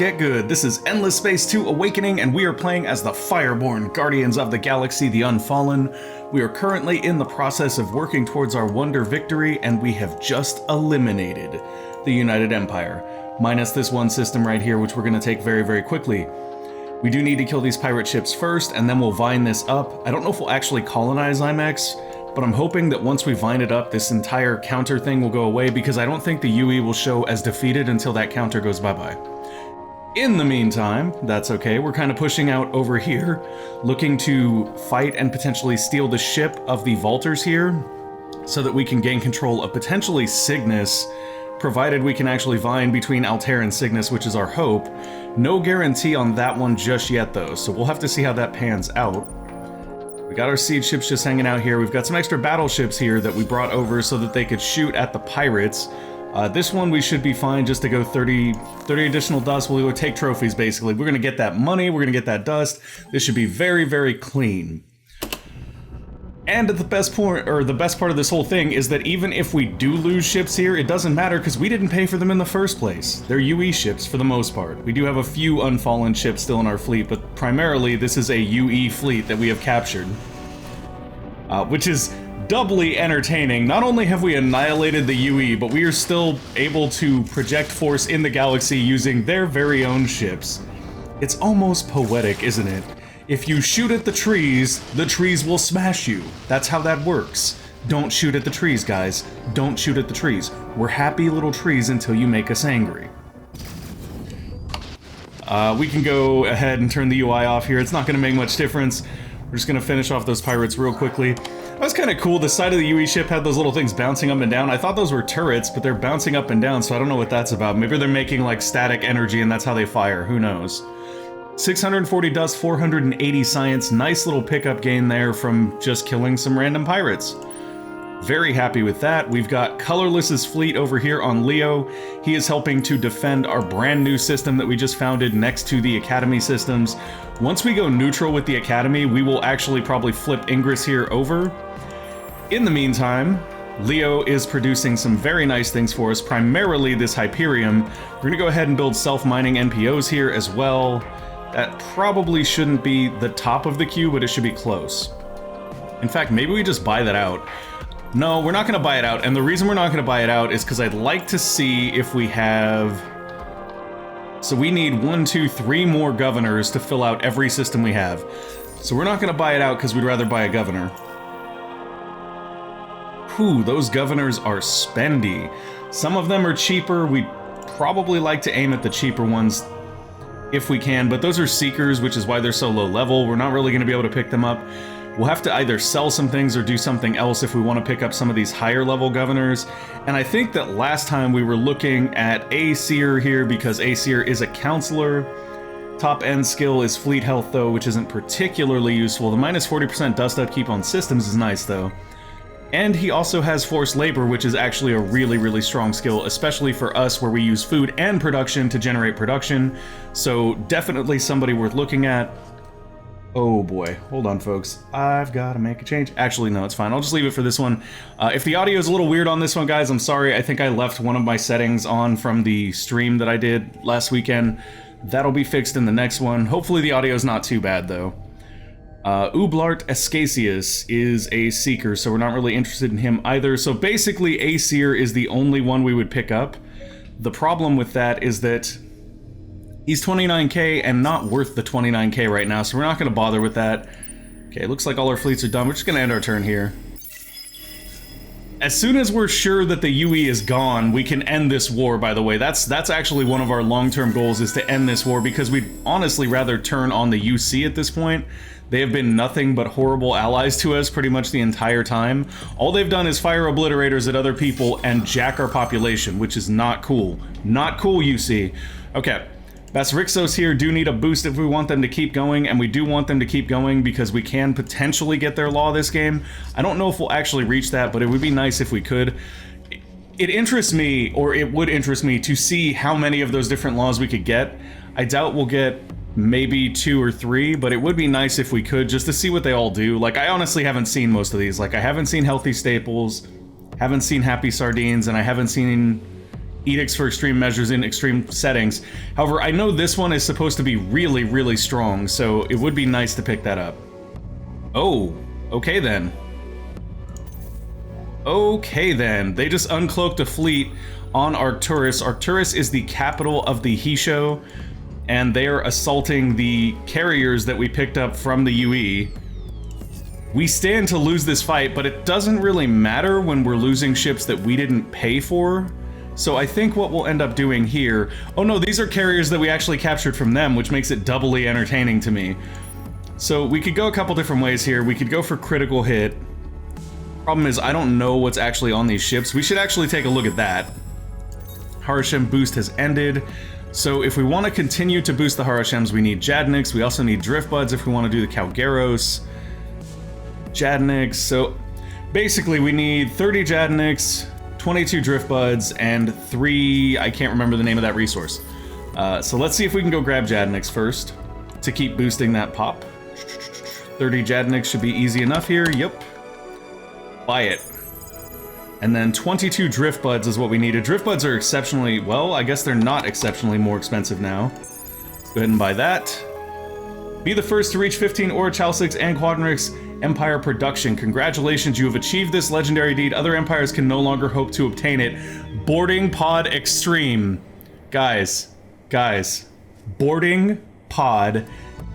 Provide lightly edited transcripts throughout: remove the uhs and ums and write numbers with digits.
get good. This is Endless Space 2 Awakening, and we are playing as the Fireborn Guardians of the Galaxy, the Unfallen. We are currently in the process of working towards our Wonder victory, and we have just eliminated the United Empire. Minus this one system right here, which we're going to take very, very quickly. We do need to kill these pirate ships first, and then we'll vine this up. I don't know if we'll actually colonize IMEX, but I'm hoping that once we vine it up, this entire counter thing will go away, because I don't think the UE will show as defeated until that counter goes bye-bye. In the meantime, that's okay, we're kind of pushing out over here, looking to fight and potentially steal the ship of the Vaulters here, so that we can gain control of potentially Cygnus, provided we can actually vine between Altair and Cygnus, which is our hope. No guarantee on that one just yet, though, so we'll have to see how that pans out. We got our siege ships just hanging out here. We've got some extra battleships here that we brought over so that they could shoot at the pirates. This one we should be fine just to go 30 additional dust. We'll go take trophies, basically. We're going to get that money. We're going to get that dust. This should be very, very clean. And the best part of this whole thing is that even if we do lose ships here, it doesn't matter because we didn't pay for them in the first place. They're UE ships for the most part. We do have a few Unfallen ships still in our fleet, but primarily this is a UE fleet that we have captured. Which is doubly entertaining. Not only have we annihilated the UE, but we are still able to project force in the galaxy using their very own ships. It's almost poetic, isn't it? If you shoot at the trees will smash you. That's how that works. Don't shoot at the trees, guys. Don't shoot at the trees. We're happy little trees until you make us angry. We can go ahead and turn the UI off here. It's not going to make much difference. We're just going to finish off those pirates real quickly. That was kind of cool. The side of the UE ship had those little things bouncing up and down. I thought those were turrets, but they're bouncing up and down, so I don't know what that's about. Maybe they're making like static energy and that's how they fire. Who knows? 640 dust, 480 science. Nice little pickup gain there from just killing some random pirates. Very happy with that. We've got Colorless's fleet over here on Leo. He is helping to defend our brand new system that we just founded next to the Academy systems. Once we go neutral with the Academy, we will actually probably flip Ingress here over. In the meantime, Leo is producing some very nice things for us, primarily this Hyperium. We're gonna go ahead and build self-mining NPOs here as well. That probably shouldn't be the top of the queue, but it should be close. In fact, maybe we just buy that out. No, we're not going to buy it out, and the reason we're not going to buy it out is because I'd like to see if we have... So we need 1, 2, 3 more governors to fill out every system we have. So we're not going to buy it out because we'd rather buy a governor. Whew, those governors are spendy. Some of them are cheaper. We'd probably like to aim at the cheaper ones if we can, but those are seekers, which is why they're so low level. We're not really going to be able to pick them up. We'll have to either sell some things or do something else if we want to pick up some of these higher level governors. And I think that last time we were looking at Aesir here because Aesir is a counselor. Top end skill is fleet health though, which isn't particularly useful. The minus 40% dust upkeep on systems is nice though. And he also has forced labor, which is actually a really, really strong skill, especially for us where we use food and production to generate production. So definitely somebody worth looking at. Oh boy, hold on folks. I've got to make a change. Actually, no, it's fine. I'll just leave it for this one. If the audio is a little weird on this one, guys, I'm sorry. I think I left one of my settings on from the stream that I did last weekend. That'll be fixed in the next one. Hopefully the audio is not too bad though. Ublart Escasius is a seeker, so we're not really interested in him either. So basically, Aesir is the only one we would pick up. The problem with that is that he's 29k and not worth the 29k right now, so we're not going to bother with that. Okay, looks like all our fleets are done. We're just going to end our turn here. As soon as we're sure that the UE is gone, we can end this war, by the way. That's actually one of our long-term goals, is to end this war, because we'd honestly rather turn on the UC at this point. They have been nothing but horrible allies to us pretty much the entire time. All they've done is fire obliterators at other people and jack our population, which is not cool. Not cool, UC. Okay. Basrixos here do need a boost if we want them to keep going, and we do want them to keep going because we can potentially get their law this game. I don't know if we'll actually reach that, but it would be nice if we could. It interests me, or it would interest me, to see how many of those different laws we could get. I doubt we'll get maybe 2 or 3, but it would be nice if we could, just to see what they all do. Like, I honestly haven't seen most of these. Like, I haven't seen Healthy Staples, haven't seen Happy Sardines, and I haven't seen edicts for extreme measures in extreme settings. However, I know this one is supposed to be really, really strong, so it would be nice to pick that up. Oh, okay then. Okay then. They just uncloaked a fleet on Arcturus. Arcturus is the capital of the Hisho, and they are assaulting the carriers that we picked up from the UE. We stand to lose this fight, but it doesn't really matter when we're losing ships that we didn't pay for. So I think what we'll end up doing here... Oh no, these are carriers that we actually captured from them, which makes it doubly entertaining to me. So we could go a couple different ways here. We could go for critical hit. Problem is, I don't know what's actually on these ships. We should actually take a look at that. Harashem boost has ended. So if we want to continue to boost the Harashems, we need Jadniks. We also need Driftbuds if we want to do the Calgeros. Jadniks. So basically we need 30 Jadniks, 22 Driftbuds, and 3... I can't remember the name of that resource. So let's see if we can go grab Jadniks first to keep boosting that pop. 30 Jadniks should be easy enough here. Yep. Buy it. And then 22 Driftbuds is what we needed. Driftbuds are exceptionally... well, I guess they're not exceptionally more expensive now. Let's go ahead and buy that. Be the first to reach 15 Aura Chalcics and Quadrix Empire production. Congratulations, you have achieved this legendary deed. Other empires can no longer hope to obtain it. Boarding Pod Extreme. Guys. Boarding Pod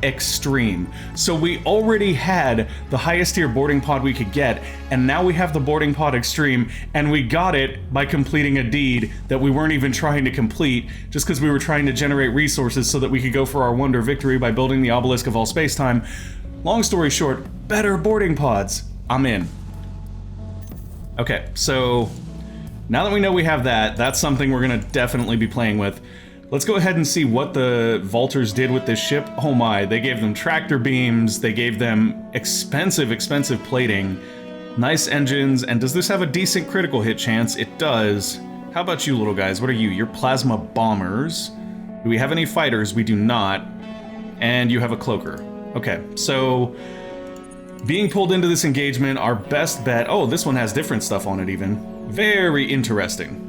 Extreme. So we already had the highest tier boarding pod we could get, and now we have the boarding pod Extreme, and we got it by completing a deed that we weren't even trying to complete, just because we were trying to generate resources so that we could go for our wonder victory by building the obelisk of all space-time. Long story short, better boarding pods. I'm in. Okay, so now that we know we have that, that's something we're gonna definitely be playing with. Let's go ahead and see what the Vaulters did with this ship. Oh my, they gave them tractor beams, they gave them expensive plating, nice engines, and does this have a decent critical hit chance? It does. How about you little guys? What are you? You're plasma bombers. Do we have any fighters? We do not. And you have a cloaker. Okay, so being pulled into this engagement, our best bet... oh, this one has different stuff on it even. Very interesting.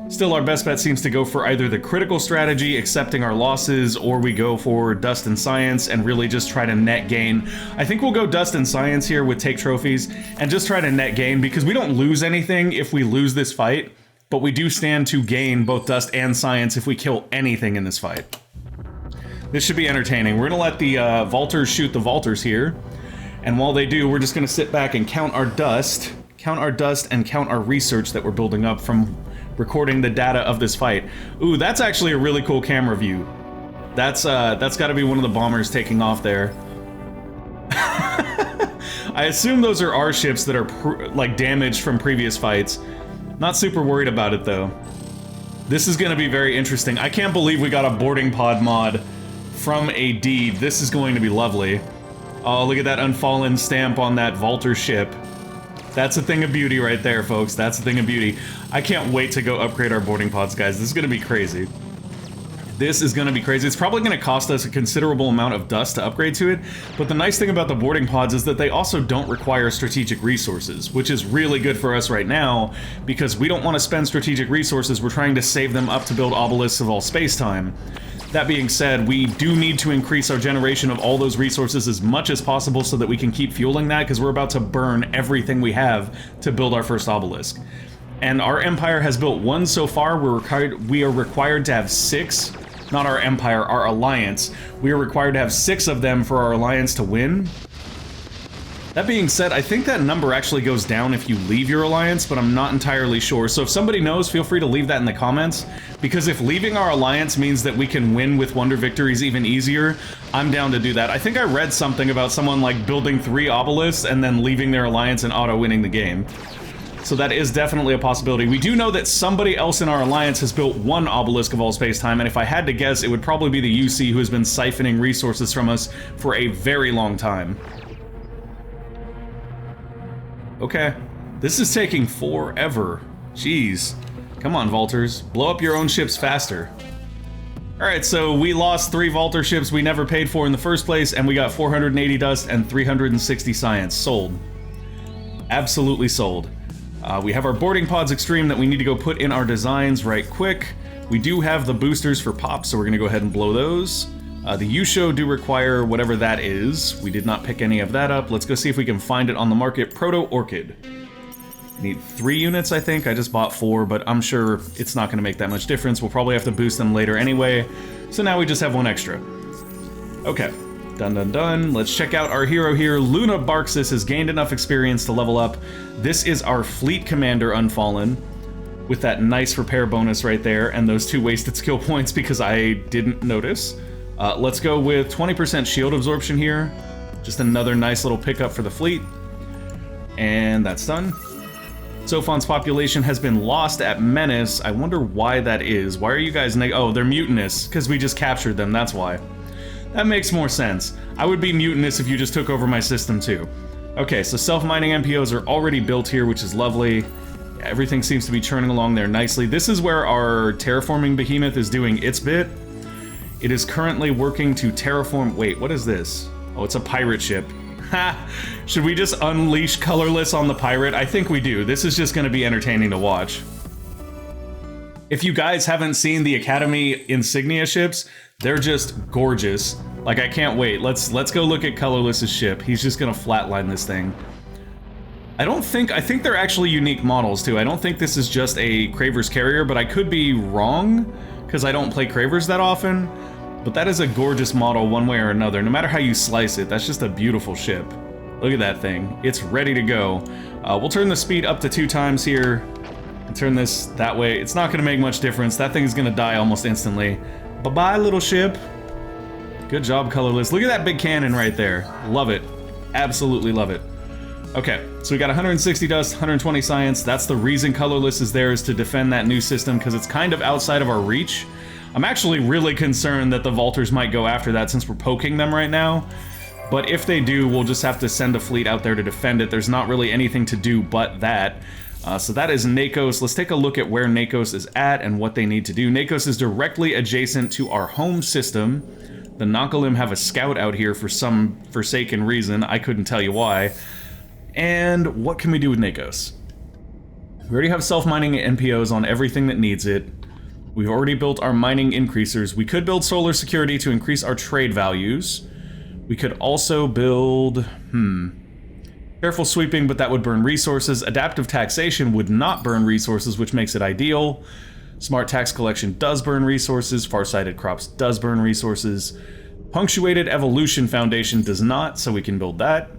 Still, our best bet seems to go for either the critical strategy, accepting our losses, or we go for Dust and Science and really just try to net gain. I think we'll go Dust and Science here with take trophies and just try to net gain, because we don't lose anything if we lose this fight, but we do stand to gain both Dust and Science if we kill anything in this fight. This should be entertaining. We're gonna let the Vaulters shoot the Vaulters here, and while they do, we're just gonna sit back and count our dust, and count our research that we're building up from recording the data of this fight. Ooh, that's actually a really cool camera view. That's got to be one of the bombers taking off there. I assume those are our ships that are like damaged from previous fights. Not super worried about it though. This is going to be very interesting. I can't believe we got a boarding pod mod from a deed. This is going to be lovely. Oh, look at that Unfallen stamp on that Vaulter ship. That's a thing of beauty right there, folks. That's a thing of beauty. I can't wait to go upgrade our boarding pods, guys. This is going to be crazy. This is going to be crazy. It's probably going to cost us a considerable amount of dust to upgrade to it, but the nice thing about the boarding pods is that they also don't require strategic resources, which is really good for us right now, because we don't want to spend strategic resources. We're trying to save them up to build obelisks of all space-time. That being said, we do need to increase our generation of all those resources as much as possible so that we can keep fueling that, because we're about to burn everything we have to build our first obelisk. And our empire has built one so far. We are required to have 6, not our empire, our alliance. We are required to have 6 of them for our alliance to win. That being said, I think that number actually goes down if you leave your alliance, but I'm not entirely sure. So if somebody knows, feel free to leave that in the comments, because if leaving our alliance means that we can win with wonder victories even easier, I'm down to do that. I think I read something about someone like building 3 obelisks and then leaving their alliance and auto-winning the game. So that is definitely a possibility. We do know that somebody else in our alliance has built 1 obelisk of all space-time, and if I had to guess, it would probably be the UC, who has been siphoning resources from us for a very long time. Okay, this is taking forever. Jeez. Come on, Vaulters. Blow up your own ships faster. Alright, so we lost 3 Vaulter ships we never paid for in the first place, and we got 480 dust and 360 science. Sold. Absolutely sold. We have our boarding pods extreme that we need to go put in our designs right quick. We do have the boosters for pop, so we're going to go ahead and blow those. The Yusho do require whatever that is. We did not pick any of that up. Let's go see if we can find it on the market. Proto-Orchid. Need 3 units, I think. I just bought 4, but I'm sure it's not going to make that much difference. We'll probably have to boost them later anyway. So now we just have 1 extra. Okay. Done. Let's check out our hero here. Luna Barxis has gained enough experience to level up. This is our Fleet Commander Unfallen, with that nice repair bonus right there, and those 2 wasted skill points because I didn't notice. Let's go with 20% shield absorption here. Just another nice little pickup for the fleet. And that's done. Sophon's population has been lost at Menace. I wonder why that is. Why are you guys oh, they're mutinous, because we just captured them, that's why. That makes more sense. I would be mutinous if you just took over my system too. Okay, so self-mining MPOs are already built here, which is lovely. Everything seems to be churning along there nicely. This is where our terraforming behemoth is doing its bit. It is currently working to terraform... Wait, what is this? Oh, it's a pirate ship. Ha! Should we just unleash colorless on the pirate? I think we do. This is just going to be entertaining to watch. If you guys haven't seen the Academy insignia ships, they're just gorgeous. Like, I can't wait. Let's go look at Colorless's ship. He's just gonna flatline this thing. I think they're actually unique models too. I don't think this is just a Craver's carrier, but I could be wrong because I don't play Cravers that often. But that is a gorgeous model one way or another. No matter how you slice it, that's just a beautiful ship. Look at that thing. It's ready to go. We'll turn the speed up to 2 times here. And turn this that way. It's not gonna make much difference. That thing is gonna die almost instantly. Bye-bye, little ship. Good job, Colorless. Look at that big cannon right there. Love it. Absolutely love it. Okay, so we got 160 dust, 120 science. That's the reason Colorless is there, is to defend that new system, because it's kind of outside of our reach. I'm actually really concerned that the Vaulters might go after that since we're poking them right now. But if they do, we'll just have to send a fleet out there to defend it. There's not really anything to do but that. So that is Nakos. Let's take a look at where Nakos is at and what they need to do. Nakos is directly adjacent to our home system. The Nakalim have a scout out here for some forsaken reason. I couldn't tell you why. And what can we do with Nakos? We already have self-mining NPOs on everything that needs it. We've already built our mining increasers. We could build solar security to increase our trade values. We could also build... Careful sweeping, but that would burn resources. Adaptive taxation would not burn resources, which makes it ideal. Smart tax collection does burn resources. Farsighted crops does burn resources. Punctuated evolution foundation does not, so we can build that.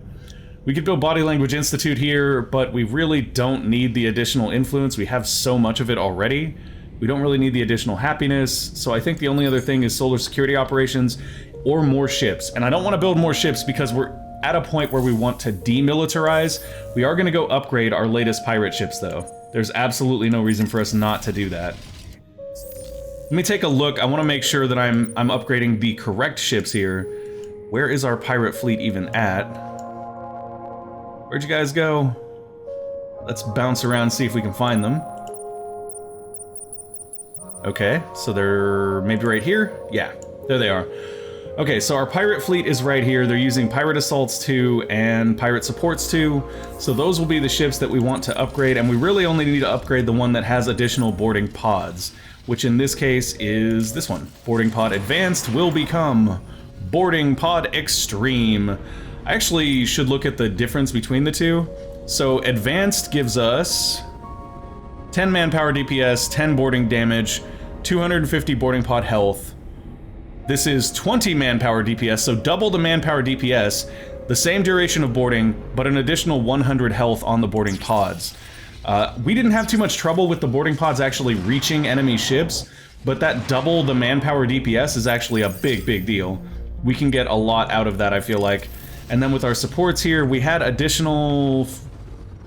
We could build body language institute here, but we really don't need the additional influence. We have so much of it already. We don't really need the additional happiness, so I think the only other thing is solar security operations or more ships. And I don't want to build more ships because we're at a point where we want to demilitarize. We are going to go upgrade our latest pirate ships, though. There's absolutely no reason for us not to do that. Let me take a look. I want to make sure that I'm upgrading the correct ships here. Where is our pirate fleet even at? Where'd you guys go? Let's bounce around and see if we can find them. Okay, so they're maybe right here? Yeah, there they are. Okay, so our pirate fleet is right here. They're using pirate assaults 2 and pirate supports 2. So those will be the ships that we want to upgrade, and we really only need to upgrade the one that has additional boarding pods, which in this case is this one. Boarding pod advanced will become boarding pod extreme. I actually should look at the difference between the two. So advanced gives us 10 manpower DPS, 10 boarding damage, 250 boarding pod health. This is 20 manpower DPS, so double the manpower DPS, the same duration of boarding, but an additional 100 health on the boarding pods. We didn't have too much trouble with the boarding pods actually reaching enemy ships, but that double the manpower DPS is actually a big deal. We can get a lot out of that, I feel like. And then with our supports here, we had additional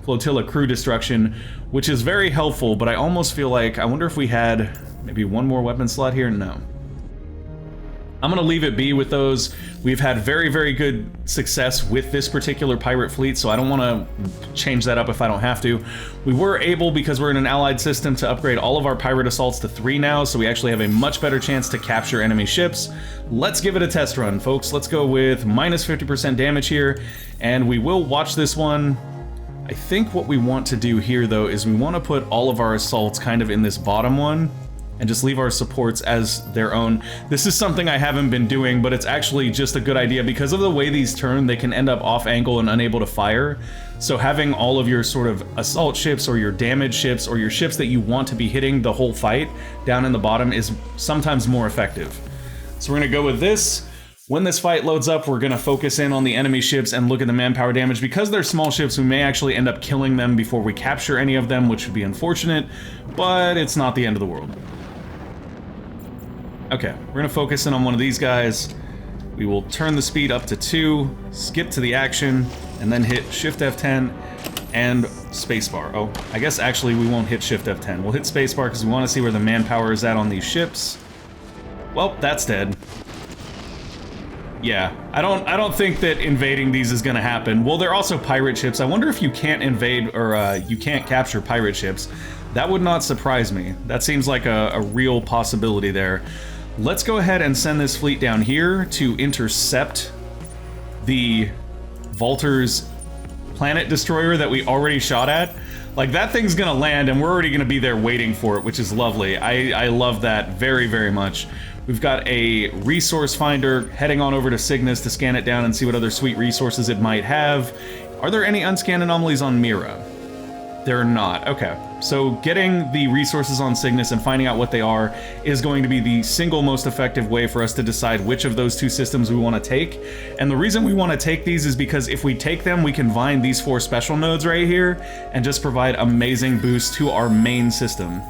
flotilla crew destruction, which is very helpful, but I almost feel like, I wonder if we had maybe one more weapon slot here? No. I'm gonna leave it be with those. We've had very good success with this particular pirate fleet, so I don't want to change that up if I don't have to. We were able, because we're in an allied system, to upgrade all of our pirate assaults to 3 now, so we actually have a much better chance to capture enemy ships. Let's give it a test run, folks. Let's go with minus 50% damage here, and we will watch this one. I think what we want to do here, though, is we want to put all of our assaults kind of in this bottom one, and just leave our supports as their own. This is something I haven't been doing, but it's actually just a good idea. Because of the way these turn, they can end up off angle and unable to fire. So having all of your sort of assault ships or your damage ships or your ships that you want to be hitting the whole fight down in the bottom is sometimes more effective. So we're gonna go with this. When this fight loads up, we're gonna focus in on the enemy ships and look at the manpower damage. Because they're small ships, we may actually end up killing them before we capture any of them, which would be unfortunate, but it's not the end of the world. Okay, we're gonna focus in on one of these guys. We will turn the speed up to 2, skip to the action, and then hit Shift F10 and spacebar. Oh, I guess actually we won't hit Shift F10. We'll hit spacebar because we want to see where the manpower is at on these ships. Well, that's dead. Yeah, I don't think that invading these is gonna happen. Well, they're also pirate ships. I wonder if you can't invade or you can't capture pirate ships. That would not surprise me. That seems like a real possibility there. Let's go ahead and send this fleet down here to intercept the Valter's planet destroyer that we already shot at. Like, that thing's gonna land and we're already gonna be there waiting for it, which is lovely. I love that very, very much. We've got a resource finder heading on over to Cygnus to scan it down and see what other sweet resources it might have. Are there any unscanned anomalies on Mira? There are not. Okay. So getting the resources on Cygnus and finding out what they are is going to be the single most effective way for us to decide which of those two systems we want to take. And the reason we want to take these is because if we take them, we can vine these 4 special nodes right here and just provide amazing boosts to our main system.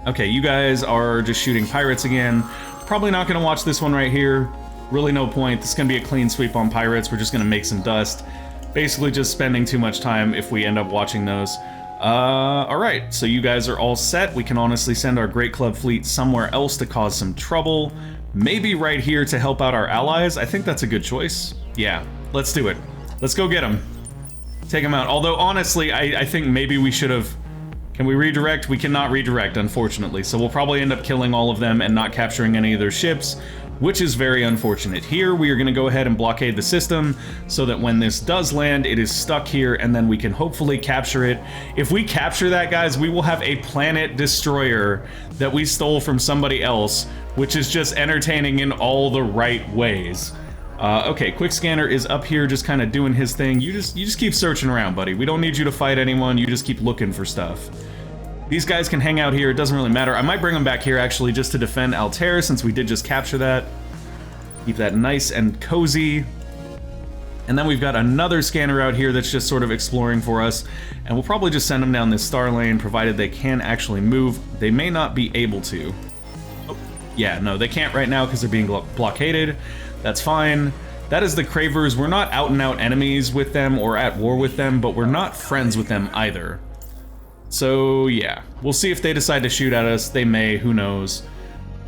Okay, you guys are just shooting pirates again. Probably not going to watch this one right here. Really no point. This is going to be a clean sweep on pirates. We're just going to make some dust. Basically just spending too much time if we end up watching those. Alright, so you guys are all set. We can honestly send our Great Club fleet somewhere else to cause some trouble. Maybe right here to help out our allies. I think that's a good choice. Yeah, let's do it. Let's go get them. Take them out. Although, honestly, I think maybe we should have... Can we redirect? We cannot redirect, unfortunately. So we'll probably end up killing all of them and not capturing any of their ships, which is very unfortunate. Here, we are going to go ahead and blockade the system so that when this does land, it is stuck here, and then we can hopefully capture it. If we capture that, guys, we will have a planet destroyer that we stole from somebody else, which is just entertaining in all the right ways. Okay, Quick Scanner is up here just kind of doing his thing. You just keep searching around, buddy. We don't need you to fight anyone. You just keep looking for stuff. These guys can hang out here, it doesn't really matter. I might bring them back here, actually, just to defend Altair, since we did just capture that. Keep that nice and cozy. And then we've got another scanner out here that's just sort of exploring for us, and we'll probably just send them down this star lane, provided they can actually move. They may not be able to. Oh, yeah, no, they can't right now because they're being blockaded. That's fine. That is the Cravers. We're not out-and-out enemies with them or at war with them, but we're not friends with them either. So, yeah. We'll see if they decide to shoot at us. They may. Who knows?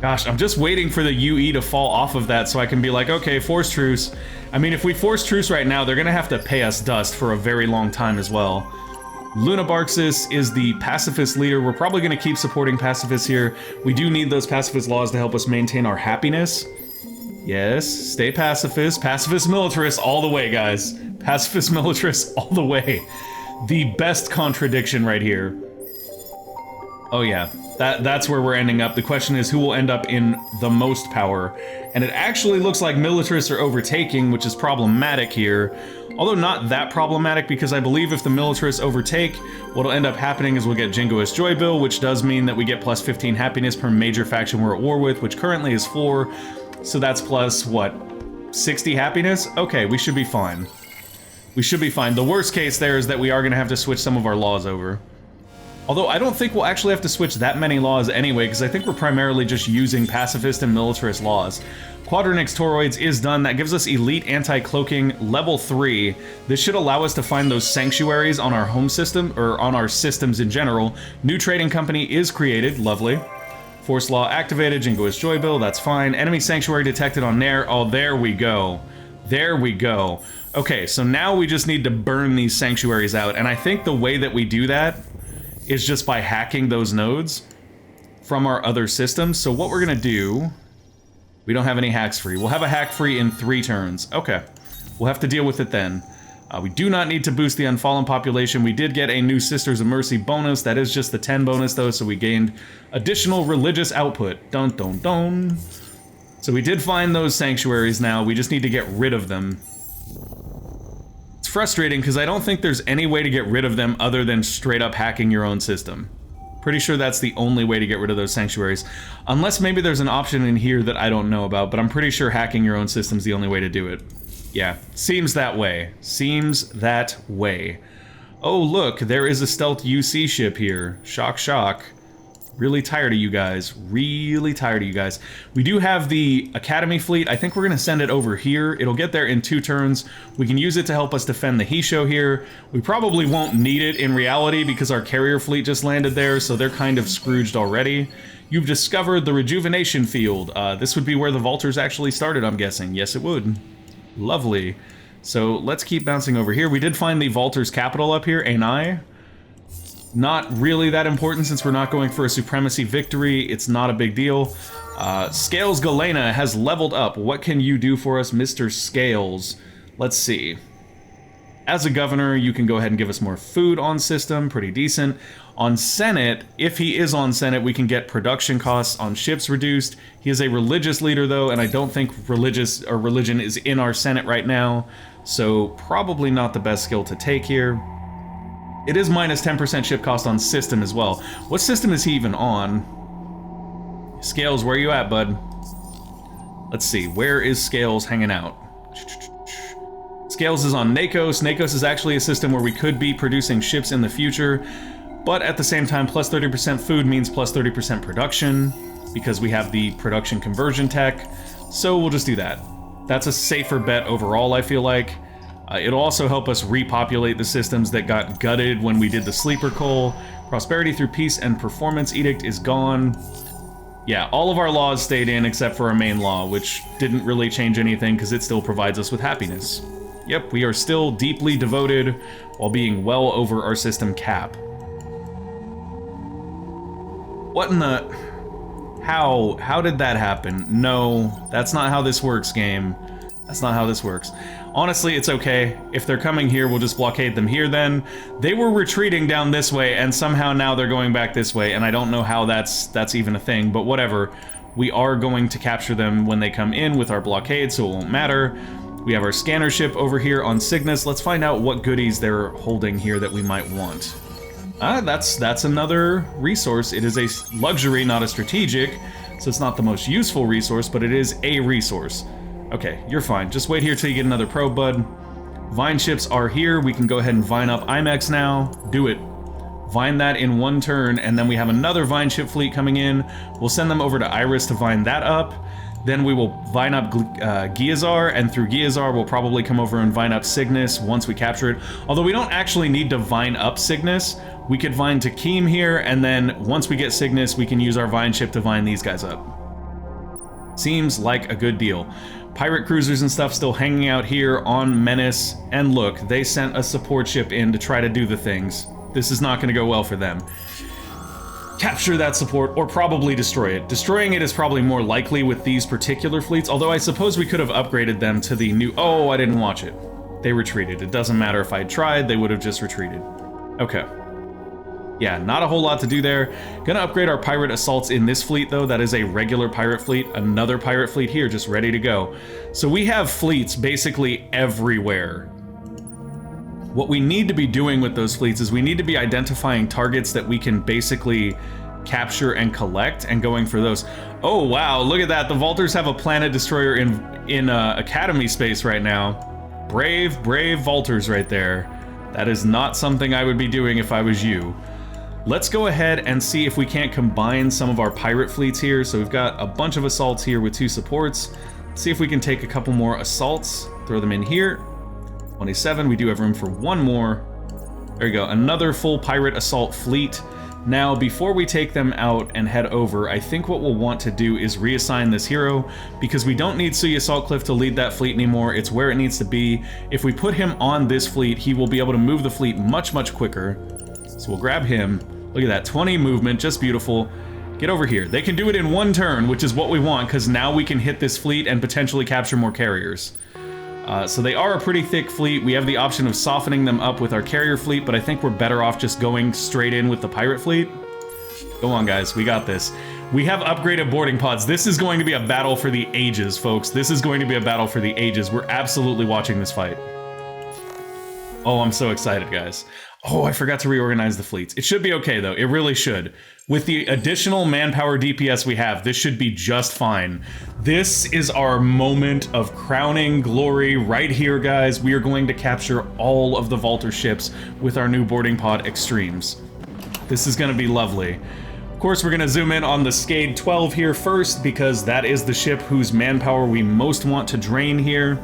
Gosh, I'm just waiting for the UE to fall off of that so I can be like, okay, force truce. I mean, if we force truce right now, they're gonna have to pay us dust for a very long time as well. Lunabarxis is the pacifist leader. We're probably gonna keep supporting pacifists here. We do need those pacifist laws to help us maintain our happiness. Yes, stay pacifist. Pacifist militarist all the way, guys. Pacifist militarist all the way. The best contradiction right here. Oh yeah, that's where we're ending up. The question is who will end up in the most power. And it actually looks like militarists are overtaking, which is problematic here. Although not that problematic, because I believe if the militarists overtake, what'll end up happening is we'll get Jingoist Joy Bill, which does mean that we get plus 15 happiness per major faction we're at war with, which currently is 4. So that's plus, what, 60 happiness? Okay, we should be fine. We should be fine. The worst case there is that we are going to have to switch some of our laws over. Although I don't think we'll actually have to switch that many laws anyway, because I think we're primarily just using pacifist and militarist laws. Quadranix Toroids is done. That gives us Elite Anti-Cloaking level 3. This should allow us to find those sanctuaries on our home system, or on our systems in general. New trading company is created. Lovely. Force Law activated. Jingoist Joy Bill. That's fine. Enemy Sanctuary detected on Nair. Oh, there we go. There we go. Okay, so now we just need to burn these sanctuaries out, and I think the way that we do that is just by hacking those nodes from our other systems. So what we're gonna do, we don't have any hacks free. We'll have a hack free in 3 turns. Okay, we'll have to deal with it then. We do not need to boost the Unfallen population. We did get a new Sisters of Mercy bonus. That is just the 10 bonus, though, so we gained additional religious output. Dun dun dun. So we did find those sanctuaries now. We just need to get rid of them. It's frustrating because I don't think there's any way to get rid of them other than straight up hacking your own system. Pretty sure that's the only way to get rid of those sanctuaries. Unless maybe there's an option in here that I don't know about, but I'm pretty sure hacking your own system's the only way to do it. Yeah, seems that way. Seems that way. Oh, look, there is a stealth UC ship here. Shock, shock. Really tired of you guys. Really tired of you guys. We do have the Academy fleet. I think we're going to send it over here. It'll get there in 2 turns. We can use it to help us defend the Hisho here. We probably won't need it in reality because our carrier fleet just landed there, so they're kind of scrooged already. You've discovered the rejuvenation field. This would be where the Vaulters actually started, I'm guessing. Yes, it would. Lovely. So let's keep bouncing over here. We did find the Vaulters' capital up here, Anai. Not really that important since we're not going for a supremacy victory. It's not a big deal. Scales Galena has leveled up. What can you do for us, Mr. Scales? Let's see. As a governor, you can go ahead and give us more food on system. Pretty decent. On Senate, if he is on Senate, we can get production costs on ships reduced. He is a religious leader, though, and I don't think religion is in our Senate right now, so probably not the best skill to take here. It is minus 10% ship cost on system as well. What system is he even on? Scales, where are you at, bud? Let's see, where is Scales hanging out? Scales is on Nakos. Nakos is actually a system where we could be producing ships in the future, but at the same time, plus 30% food means plus 30% production, because we have the production conversion tech, so we'll just do that. That's a safer bet overall, I feel like. It'll also help us repopulate the systems that got gutted when we did the sleeper coal. Prosperity through peace and performance edict is gone. Yeah, all of our laws stayed in except for our main law, which didn't really change anything because it still provides us with happiness. Yep, we are still deeply devoted while being well over our system cap. What in the... How did that happen? No, that's not how this works, game. That's not how this works. Honestly, it's okay. If they're coming here, we'll just blockade them here then. They were retreating down this way, and somehow now they're going back this way, and I don't know how that's even a thing, but whatever. We are going to capture them when they come in with our blockade, so it won't matter. We have our scanner ship over here on Cygnus. Let's find out what goodies they're holding here that we might want. That's another resource. It is a luxury, not a strategic, so it's not the most useful resource, but it is a resource. Okay, you're fine. Just wait here till you get another probe, bud. Vine ships are here. We can go ahead and vine up IMEX now. Do it. Vine that in 1 turn, and then we have another vine ship fleet coming in. We'll send them over to Iris to vine that up. Then we will vine up Giazar, and through Giazar we'll probably come over and vine up Cygnus once we capture it. Although we don't actually need to vine up Cygnus. We could vine Takim here, and then once we get Cygnus, we can use our vine ship to vine these guys up. Seems like a good deal. Pirate cruisers and stuff still hanging out here on Menace, and look, they sent a support ship in to try to do the things. This is not going to go well for them. Capture that support, or probably destroy it. Destroying it is probably more likely with these particular fleets, although I suppose we could have upgraded them to the new... Oh, I didn't watch it. They retreated. It doesn't matter if I tried, they would have just retreated. Okay. Yeah, not a whole lot to do there. Gonna upgrade our pirate assaults in this fleet, though. That is a regular pirate fleet. Another pirate fleet here, just ready to go. So we have fleets basically everywhere. What we need to be doing with those fleets is we need to be identifying targets that we can basically capture and collect and going for those. Oh, wow, look at that. The Vaulters have a planet destroyer in Academy space right now. Brave, brave Vaulters right there. That is not something I would be doing if I was you. Let's go ahead and see if we can't combine some of our pirate fleets here. So we've got a bunch of assaults here with 2 supports. Let's see if we can take a couple more assaults, throw them in here. 27, we do have room for 1 more. There you go, another full pirate assault fleet. Now, before we take them out and head over, I think what we'll want to do is reassign this hero, because we don't need Suya Saltcliffe to lead that fleet anymore. It's where it needs to be. If we put him on this fleet, he will be able to move the fleet much, much quicker. So we'll grab him. Look at that, 20 movement, just beautiful. Get over here. They can do it in 1 turn, which is what we want, because now we can hit this fleet and potentially capture more carriers. So they are a pretty thick fleet. We have the option of softening them up with our carrier fleet, but I think we're better off just going straight in with the pirate fleet. Go on, guys. We got this. We have upgraded boarding pods. This is going to be a battle for the ages, folks. This is going to be a battle for the ages. We're absolutely watching this fight. Oh, I'm so excited, guys. Oh, I forgot to reorganize the fleets. It should be okay, though. It really should. With the additional manpower DPS we have, this should be just fine. This is our moment of crowning glory right here, guys. We are going to capture all of the Vaulter ships with our new boarding pod extremes. This is going to be lovely. Of course, we're going to zoom in on the Skade 12 here first, because that is the ship whose manpower we most want to drain here.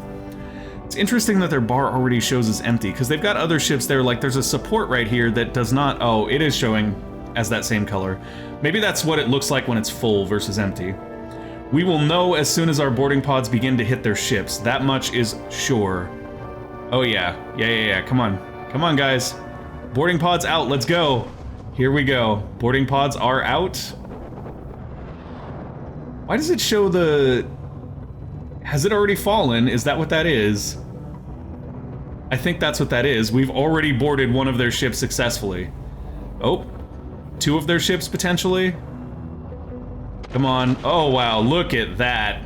It's interesting that their bar already shows as empty, because they've got other ships there, like there's a support right here that does not... Oh, it is showing as that same color. Maybe that's what it looks like when it's full versus empty. We will know as soon as our boarding pods begin to hit their ships. That much is sure. Oh yeah. Yeah. Come on. Come on, guys. Boarding pods out. Let's go. Here we go. Boarding pods are out. Why does it show the... Has it already fallen? Is that what that is? I think that's what that is. We've already boarded one of their ships successfully. Oh, two of their ships potentially? Come on. Oh, wow, look at that.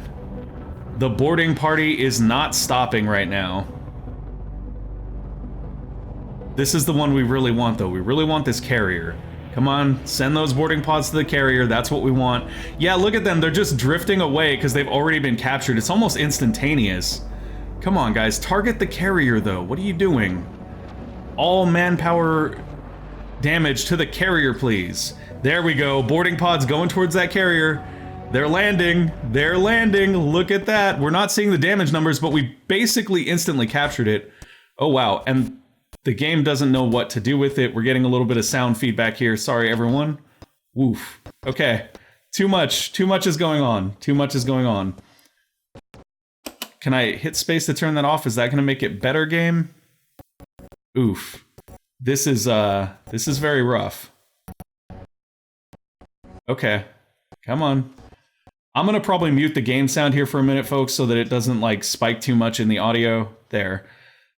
The boarding party is not stopping right now. This is the one we really want, though. We really want this carrier. Come on, send those boarding pods to the carrier. That's what we want. Yeah, look at them. They're just drifting away because they've already been captured. It's almost instantaneous. Come on, guys. Target the carrier, though. What are you doing? All manpower damage to the carrier, please. There we go. Boarding pods going towards that carrier. They're landing. They're landing. Look at that. We're not seeing the damage numbers, but we basically instantly captured it. Oh, wow. And the game doesn't know what to do with it. We're getting a little bit of sound feedback here. Sorry, everyone. Woof. Okay. Too much. Too much is going on. Too much is going on. Can I hit space to turn that off? Is that going to make it better, game? Oof. This is very rough. Okay. Come on. I'm going to probably mute the game sound here for a minute, folks, so that it doesn't, like, spike too much in the audio. There.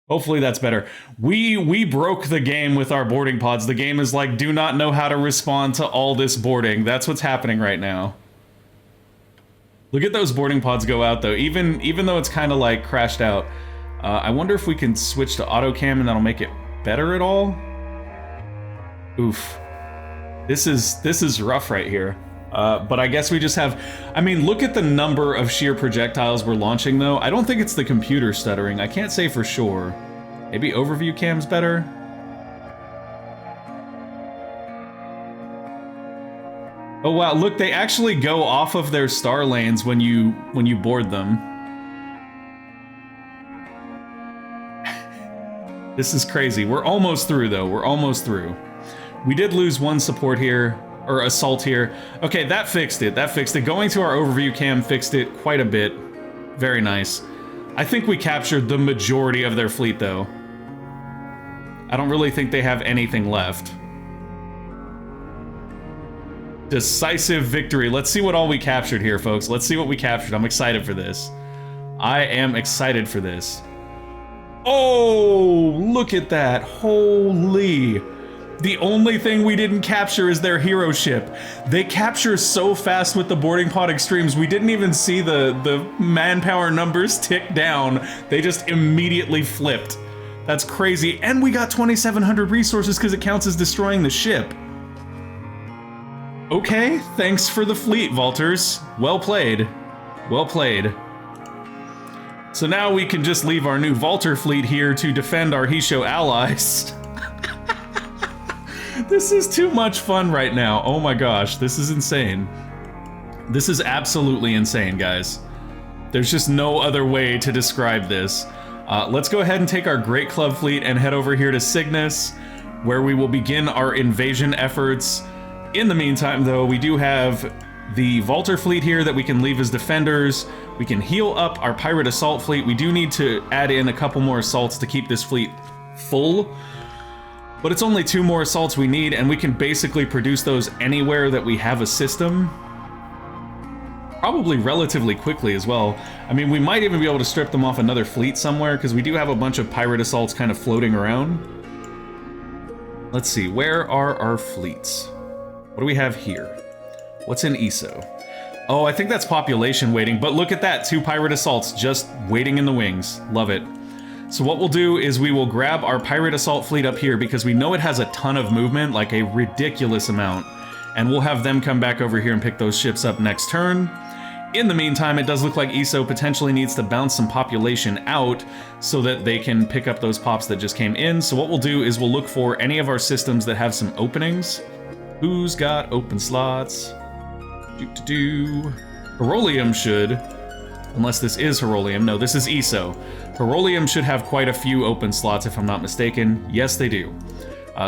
Hopefully that's better. We broke the game with our boarding pods. The game is like, do not know how to respond to all this boarding. That's what's happening right now. Look at those boarding pods go out, though. Even though it's kind of like crashed out. I wonder if we can switch to auto cam and that'll make it better at all. Oof. This is rough right here. But I guess we just have... I mean, look at the number of sheer projectiles we're launching, though. I don't think it's the computer stuttering. I can't say for sure. Maybe overview cam's better? Oh, wow. Look, they actually go off of their star lanes when you board them. This is crazy. We're almost through, though. We're almost through. We did lose one support here. Or assault here. Okay, that fixed it. That fixed it. Going to our overview cam fixed it quite a bit. Very nice. I think we captured the majority of their fleet, though. I don't really think they have anything left. Decisive victory. Let's see what all we captured here, folks. Let's see what we captured. I'm excited for this. I am excited for this. Oh, look at that. Holy... The only thing we didn't capture is their hero ship. They capture so fast with the boarding pod extremes, we didn't even see the manpower numbers tick down. They just immediately flipped. That's crazy. And we got 2,700 resources because it counts as destroying the ship. Okay, thanks for the fleet, Vaulters. Well played. Well played. So now we can just leave our new Vaulter fleet here to defend our Hisho allies. This is too much fun right now. Oh my gosh, this is insane. This is absolutely insane, guys. There's just no other way to describe this. Let's go ahead and take our Great Club fleet and head over here to Cygnus, where we will begin our invasion efforts. In the meantime, though, we do have the Vaulter fleet here that we can leave as defenders. We can heal up our Pirate Assault fleet. We do need to add in a couple more assaults to keep this fleet full. But it's only 2 more assaults we need, and we can basically produce those anywhere that we have a system. probably relatively quickly as well. I mean, we might even be able to strip them off another fleet somewhere, because we do have a bunch of pirate assaults kind of floating around. Let's see, where are our fleets? What do we have here? What's in ESO? Oh, I think that's population waiting, but look at that, 2 pirate assaults just waiting in the wings. Love it. So what we'll do is we will grab our pirate assault fleet up here because we know it has a ton of movement, like a ridiculous amount, and we'll have them come back over here and pick those ships up next turn. In the meantime, it does look like ESO potentially needs to bounce some population out so that they can pick up those pops that just came in. So what we'll do is we'll look for any of our systems that have some openings. Who's got open slots? Herolium should, unless this is Herolium. No, this is ESO. Herolium should have quite a few open slots if I'm not mistaken. Yes, they do.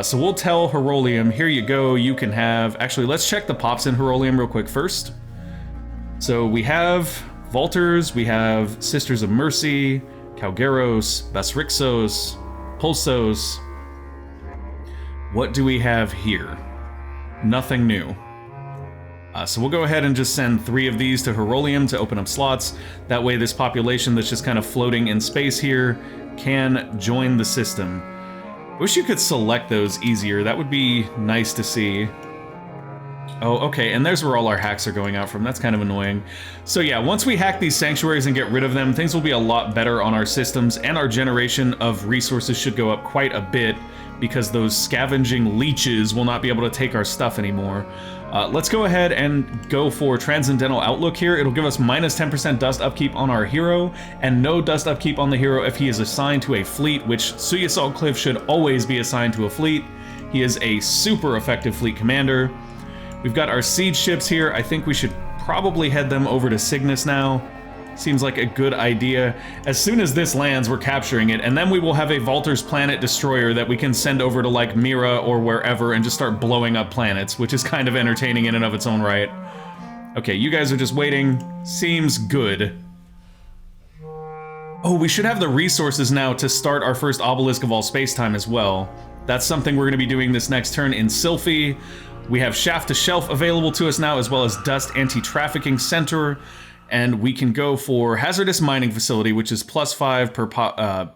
So we'll tell Herolium, here you go, you can have... Actually, let's check the pops in Herolium real quick first. So we have Vaulters, we have Sisters of Mercy, Calgeros, Basrixos, Pulsos. What do we have here? Nothing new. So we'll go ahead and just send 3 of these to Herolium to open up slots. That way this population that's just kind of floating in space here can join the system. Wish you could select those easier. That would be nice to see. Oh, okay, and there's where all our hacks are going out from. That's kind of annoying. So yeah, once we hack these sanctuaries and get rid of them, things will be a lot better on our systems, and our generation of resources should go up quite a bit because those scavenging leeches will not be able to take our stuff anymore. Let's go ahead and go for Transcendental Outlook here. It'll give us minus 10% dust upkeep on our hero, and no dust upkeep on the hero if he is assigned to a fleet, which Suya Saltcliffe should always be assigned to a fleet. He is a super effective fleet commander. We've got our siege ships here. I think we should probably head them over to Cygnus now. Seems like a good idea. As soon as this lands, we're capturing it, and then we will have a Vaulters planet destroyer that we can send over to like Mira or wherever and just start blowing up planets, which is kind of entertaining in and of its own right. Okay, you guys are just waiting. Seems good. Oh, we should have the resources now to start our first Obelisk of All Spacetime as well. That's something we're going to be doing this next turn in Sylphy. We have Shaft to Shelf available to us now, as well as Dust Anti-Trafficking Center. And we can go for Hazardous Mining Facility, which is +5 per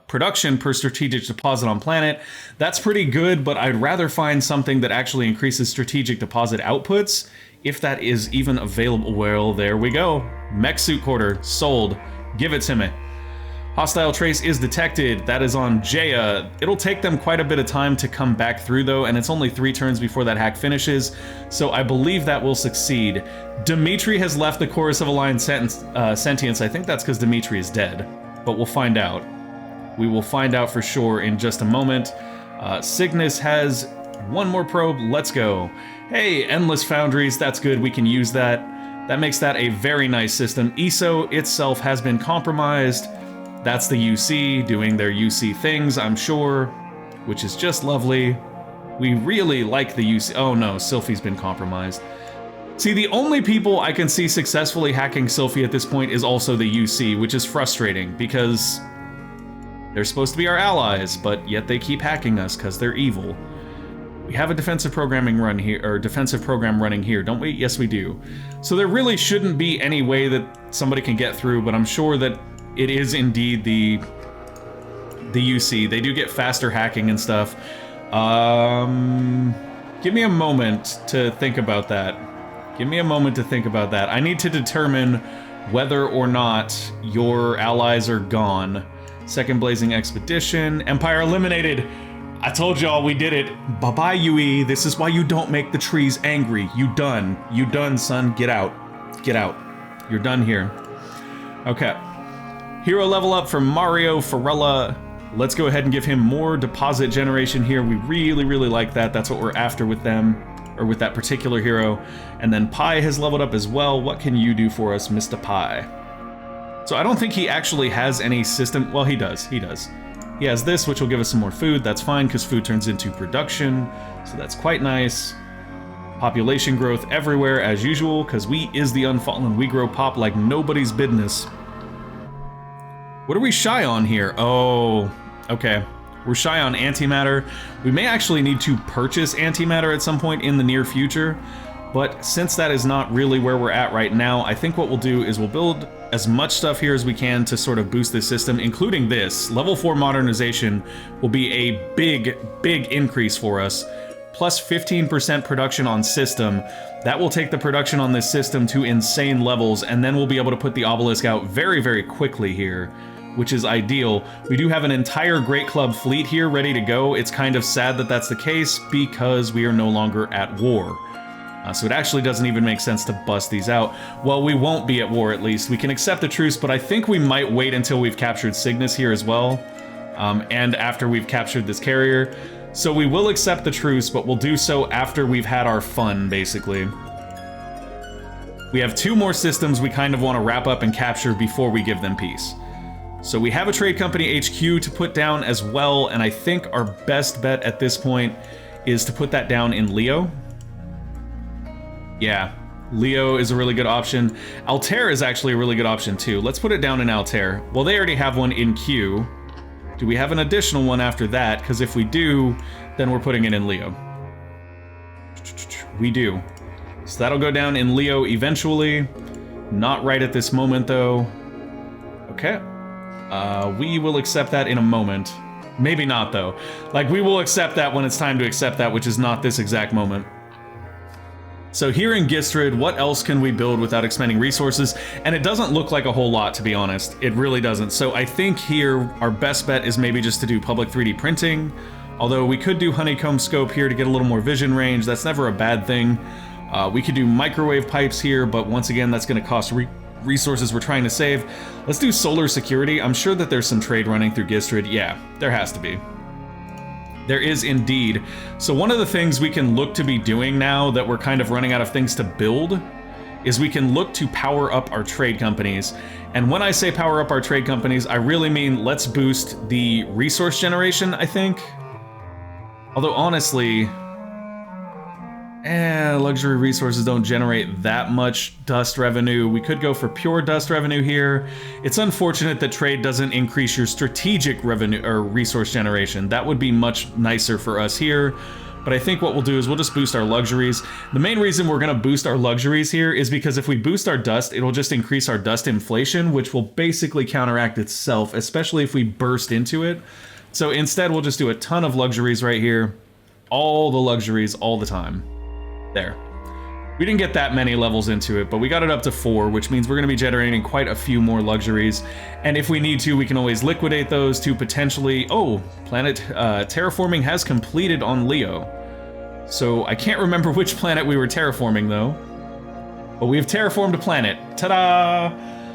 production per strategic deposit on planet. That's pretty good, but I'd rather find something that actually increases strategic deposit outputs, if that is even available. Well, there we go. Mech Suit Quarter, sold. Give it to me. Hostile trace is detected. That is on Jaya. It'll take them quite a bit of time to come back through, though, and it's only 3 turns before that hack finishes, so I believe that will succeed. Dimitri has left the Chorus of Aligned Sentience. I think that's because Dimitri is dead, but we'll find out. We will find out for sure in just a moment. Cygnus has 1 more probe. Let's go. Hey, Endless Foundries. That's good. We can use that. That makes that a very nice system. ESO itself has been compromised. That's the UC doing their UC things, I'm sure, which is just lovely. We really like the UC. Oh no, Sylphie's been compromised. See, the only people I can see successfully hacking Sylphie at this point is also the UC, which is frustrating because they're supposed to be our allies, but yet they keep hacking us because they're evil. We have a defensive programming run here, or defensive program running here, don't we? Yes, we do. So there really shouldn't be any way that somebody can get through, but I'm sure that it is indeed the UC. They do get faster hacking and stuff. Give me a moment to think about that. Give me a moment to think about that. I need to determine whether or not your allies are gone. Second Blazing Expedition. Empire eliminated. I told y'all we did it. Bye-bye, UE. This is why you don't make the trees angry. You done. You done, son. Get out. Get out. You're done here. Okay. Hero level up from Mario Farella. Let's go ahead and give him more deposit generation here. We really, really like that. That's what we're after with them, or with that particular hero. And then Pi has leveled up as well. What can you do for us, Mr. Pi? So I don't think he actually has any system. Well, he does. He does. He has this, which will give us some more food. That's fine, because food turns into production. So that's quite nice. Population growth everywhere, as usual, because we is the Unfallen. We grow pop like nobody's business. What are we shy on here? Oh, okay. We're shy on antimatter. We may actually need to purchase antimatter at some point in the near future. But since that is not really where we're at right now, I think what we'll do is we'll build as much stuff here as we can to sort of boost this system, including this. Level 4 modernization will be a big, big increase for us. Plus 15% production on system. That will take the production on this system to insane levels, and then we'll be able to put the obelisk out very, very quickly here, which is ideal. We do have an entire Great Club fleet here ready to go. It's kind of sad that that's the case because we are no longer at war. So it actually doesn't even make sense to bust these out. Well, we won't be at war at least. We can accept a truce, but I think we might wait until we've captured Cygnus here as well, and after we've captured this carrier. So we will accept the truce, but we'll do so after we've had our fun, basically. We have 2 more systems we kind of want to wrap up and capture before we give them peace. So we have a trade company HQ to put down as well, and I think our best bet at this point is to put that down in Leo. Yeah, Leo is a really good option. Altair is actually a really good option too. Let's put it down in Altair. Well, they already have one in Q. Do we have an additional one after that? Because if we do, then we're putting it in Leo. We do. So that'll go down in Leo eventually. Not right at this moment though. Okay. We will accept that in a moment. Maybe not though. Like, we will accept that when it's time to accept that, which is not this exact moment. So here in Gistrid, what else can we build without expending resources? And it doesn't look like a whole lot, to be honest. It really doesn't. So I think here our best bet is maybe just to do public 3D printing. Although we could do honeycomb scope here to get a little more vision range. That's never a bad thing. We could do microwave pipes here, but once again, that's going to cost resources we're trying to save. Let's do solar security. I'm sure that there's some trade running through Gistrid. Yeah, there has to be. There is indeed. So one of the things we can look to be doing now that we're kind of running out of things to build is we can look to power up our trade companies. And when I say power up our trade companies, I really mean let's boost the resource generation, I think. Although honestly, luxury resources don't generate that much dust revenue. We could go for pure dust revenue here. It's unfortunate that trade doesn't increase your strategic revenue or resource generation. That would be much nicer for us here. But I think what we'll do is we'll just boost our luxuries. The main reason we're going to boost our luxuries here is because if we boost our dust, it'll just increase our dust inflation, which will basically counteract itself, especially if we burst into it. So instead, we'll just do a ton of luxuries right here. All the luxuries all the time. There. We didn't get that many levels into it, but we got it up to 4, which means we're going to be generating quite a few more luxuries. And if we need to, we can always liquidate those to potentially... Oh, planet terraforming has completed on Leo. So I can't remember which planet we were terraforming, though. But we have terraformed a planet. Ta-da!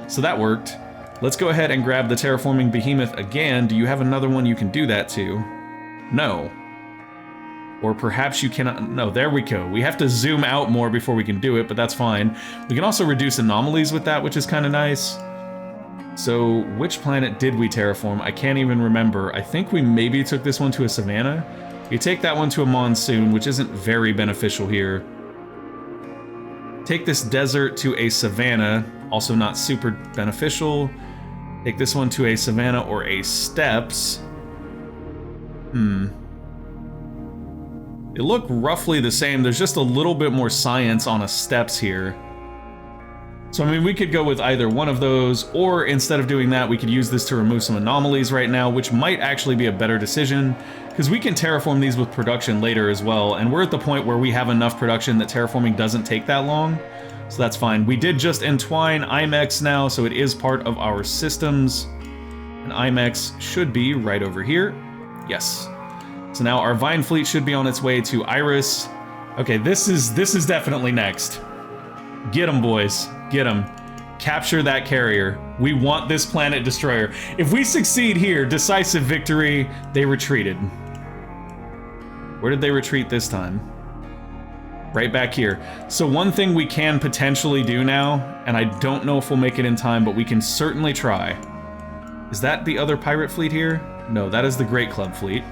So that worked. Let's go ahead and grab the terraforming behemoth again. Do you have another one you can do that to? No. Or perhaps you cannot... No, there we go. We have to zoom out more before we can do it, but that's fine. We can also reduce anomalies with that, which is kind of nice. So, which planet did we terraform? I can't even remember. I think we maybe took this one to a savanna. You take that one to a monsoon, which isn't very beneficial here. Take this desert to a savanna, also not super beneficial. Take this one to a savanna or a steppes. They look roughly the same. There's just a little bit more science on a steppes here. So, I mean, we could go with either one of those, or instead of doing that, we could use this to remove some anomalies right now, which might actually be a better decision, because we can terraform these with production later as well, and we're at the point where we have enough production that terraforming doesn't take that long, so that's fine. We did just entwine IMEX now, so it is part of our systems, and IMEX should be right over here. Yes. So now our Vine fleet should be on its way to Iris. Okay, this is definitely next. Get them, boys. Get them. Capture that carrier. We want this planet destroyer. If we succeed here, decisive victory, they retreated. Where did they retreat this time? Right back here. So one thing we can potentially do now, and I don't know if we'll make it in time, but we can certainly try. Is that the other pirate fleet here? No, that is the Great Club fleet.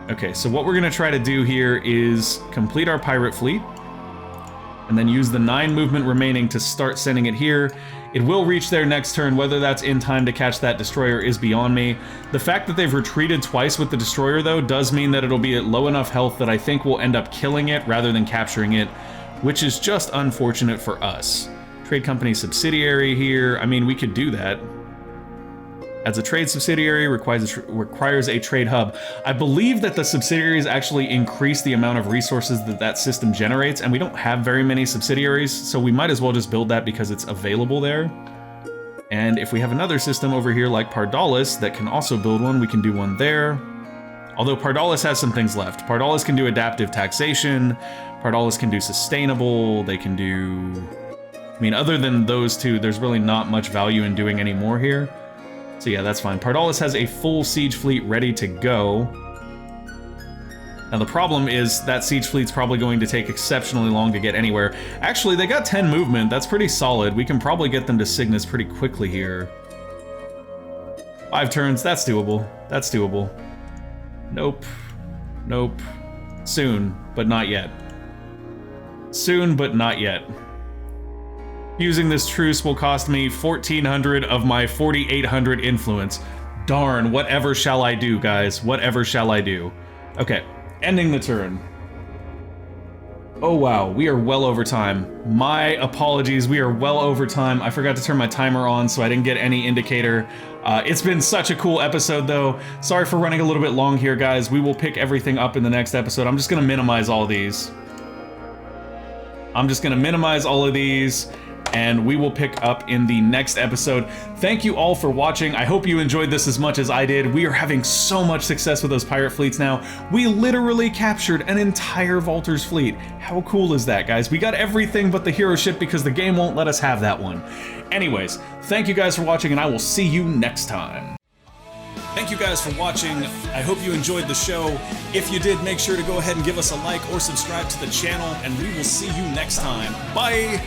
Okay, so what we're going to try to do here is complete our pirate fleet, and then use the 9 movement remaining to start sending it here. It will reach there next turn. Whether that's in time to catch that destroyer is beyond me. The fact that they've retreated twice with the destroyer, though, does mean that it'll be at low enough health that I think we'll end up killing it rather than capturing it, which is just unfortunate for us. Trade company subsidiary here. I mean, we could do that. As a trade subsidiary, requires a trade hub. I believe that the subsidiaries actually increase the amount of resources that that system generates, and we don't have very many subsidiaries, so we might as well just build that because it's available there. And if we have another system over here like Pardalis that can also build one, we can do one there. Although Pardalis has some things left. Pardalis can do adaptive taxation, Pardalis can do sustainable, they can do... I mean, other than those two, there's really not much value in doing any more here. So yeah, that's fine. Pardalis has a full siege fleet ready to go. Now the problem is that siege fleet's probably going to take exceptionally long to get anywhere. Actually, they got 10 movement. That's pretty solid. We can probably get them to Cygnus pretty quickly here. 5 turns, that's doable. That's doable. Nope. Nope. Soon, but not yet. Soon, but not yet. Using this truce will cost me 1,400 of my 4,800 influence. Darn, whatever shall I do, guys? Whatever shall I do? Okay, ending the turn. Oh wow, we are well over time. My apologies, we are well over time. I forgot to turn my timer on, so I didn't get any indicator. It's been such a cool episode, though. Sorry for running a little bit long here, guys. We will pick everything up in the next episode. I'm just gonna minimize all these. I'm just gonna minimize all of these, and we will pick up in the next episode. Thank you all for watching. I hope you enjoyed this as much as I did. We are having so much success with those pirate fleets now. We literally captured an entire Valter's fleet. How cool is that, guys? We got everything but the hero ship because the game won't let us have that one. Anyways, thank you guys for watching, and I will see you next time. Thank you guys for watching. I hope you enjoyed the show. If you did, make sure to go ahead and give us a like or subscribe to the channel, and we will see you next time. Bye!